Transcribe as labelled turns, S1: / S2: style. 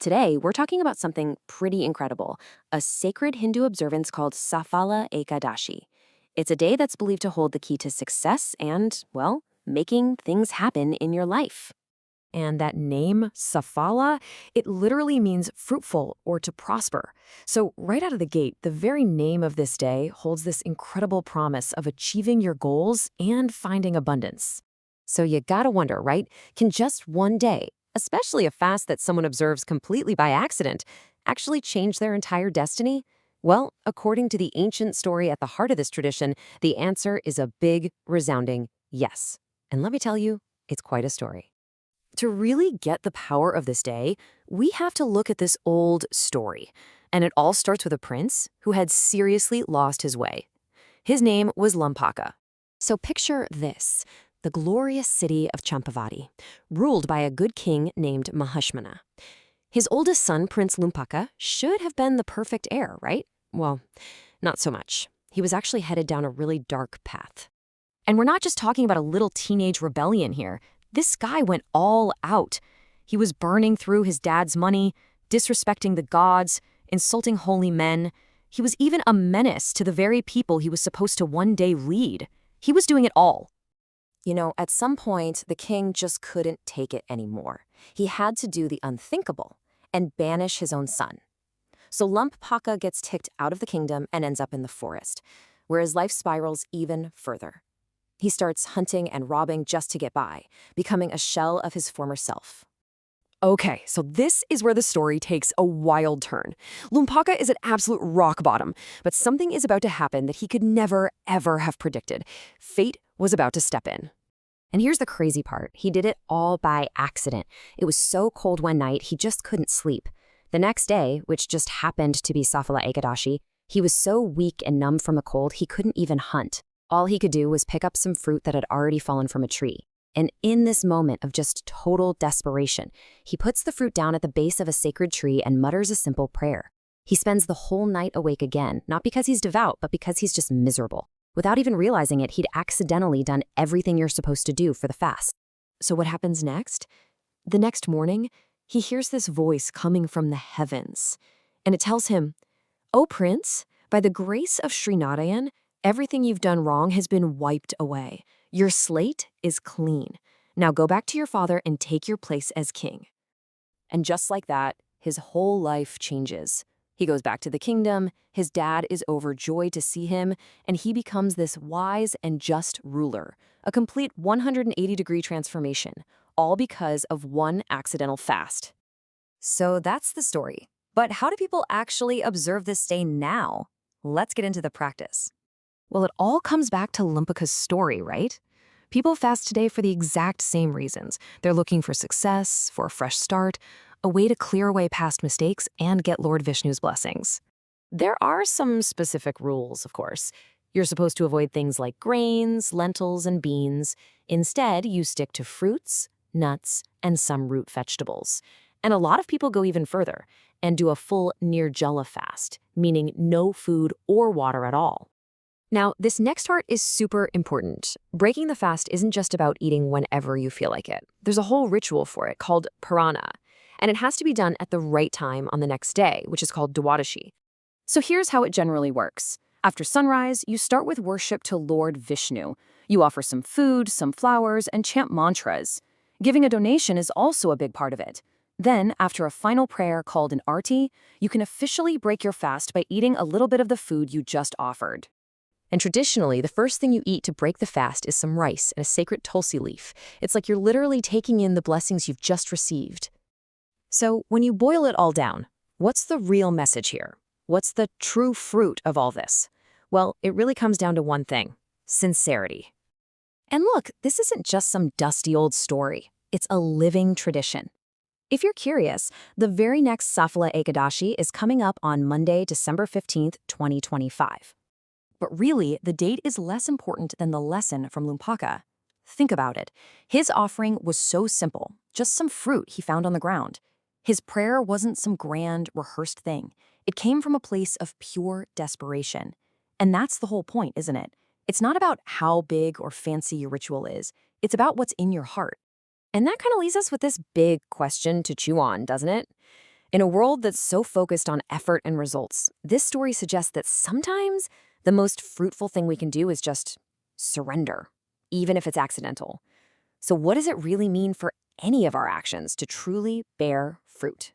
S1: Today, we're talking about something pretty incredible, a sacred Hindu observance called Saphalā Ekādaśī. It's a day that's believed to hold the key to success and, well, making things happen in your life.
S2: And that name, Saphalā, it literally means fruitful or to prosper. So right out of the gate, the very name of this day holds this incredible promise of achieving your goals and finding abundance.
S1: So you gotta wonder, right? Can just one day, especially a fast that someone observes completely by accident, actually change their entire destiny? Well, according to the ancient story at the heart of this tradition, the answer is a big, resounding yes. And let me tell you, it's quite a story. To really get the power of this day, we have to look at this old story. And it all starts with a prince who had seriously lost his way. His name was Lampaka. So picture this, the glorious city of Champavati, ruled by a good king named Mahashmana. His oldest son, Prince Lampaka, should have been the perfect heir, right? Well, not so much. He was actually headed down a really dark path. And we're not just talking about a little teenage rebellion here. This guy went all out. He was burning through his dad's money, disrespecting the gods, insulting holy men. He was even a menace to the very people he was supposed to one day lead. He was doing it all. You know, at some point, the king just couldn't take it anymore. He had to do the unthinkable and banish his own son. So Lampaka gets kicked out of the kingdom and ends up in the forest, where his life spirals even further. He starts hunting and robbing just to get by, becoming a shell of his former self.
S2: Okay, so this is where the story takes a wild turn. Lampaka is at absolute rock bottom, but something is about to happen that he could never, ever have predicted. Fate was about to step in.
S1: And here's the crazy part. He did it all by accident. It was so cold one night, he just couldn't sleep. The next day, which just happened to be Saphalā Ekādaśī, he was so weak and numb from a cold he couldn't even hunt. All he could do was pick up some fruit that had already fallen from a tree. And in this moment of just total desperation, he puts the fruit down at the base of a sacred tree and mutters a simple prayer. He spends the whole night awake again, not because he's devout, but because he's just miserable. Without even realizing it, he'd accidentally done everything you're supposed to do for the fast. So what happens next? The next morning, he hears this voice coming from the heavens. And it tells him, "O Prince, by the grace of Srinarayan, everything you've done wrong has been wiped away. Your slate is clean. Now go back to your father and take your place as king." And just like that, his whole life changes. He goes back to the kingdom, his dad is overjoyed to see him, and he becomes this wise and just ruler, a complete 180-degree transformation, all because of one accidental fast. So that's the story. But how do people actually observe this day now? Let's get into the practice. Well, it all comes back to Lampaka's story, right? People fast today for the exact same reasons. They're looking for success, for a fresh start, a way to clear away past mistakes and get Lord Vishnu's blessings. There are some specific rules, of course. You're supposed to avoid things like grains, lentils, and beans. Instead, you stick to fruits, nuts, and some root vegetables. And a lot of people go even further and do a full nirjala fast, meaning no food or water at all. Now, this next part is super important. Breaking the fast isn't just about eating whenever you feel like it. There's a whole ritual for it called purana, and it has to be done at the right time on the next day, which is called Dwadashi. So here's how it generally works. After sunrise, you start with worship to Lord Vishnu. You offer some food, some flowers, and chant mantras. Giving a donation is also a big part of it. Then, after a final prayer called an arti, you can officially break your fast by eating a little bit of the food you just offered. And traditionally, the first thing you eat to break the fast is some rice and a sacred tulsi leaf. It's like you're literally taking in the blessings you've just received. So when you boil it all down, what's the real message here? What's the true fruit of all this? Well, it really comes down to one thing: sincerity. And look, this isn't just some dusty old story. It's a living tradition. If you're curious, the very next Saphalā Ekādaśī is coming up on Monday, December 15th, 2025. But really, the date is less important than the lesson from Lampaka. Think about it. His offering was so simple, just some fruit he found on the ground. His prayer wasn't some grand, rehearsed thing. It came from a place of pure desperation. And that's the whole point, isn't it? It's not about how big or fancy your ritual is. It's about what's in your heart. And that kind of leaves us with this big question to chew on, doesn't it? In a world that's so focused on effort and results, this story suggests that sometimes the most fruitful thing we can do is just surrender, even if it's accidental. So what does it really mean for any of our actions to truly bear fruit?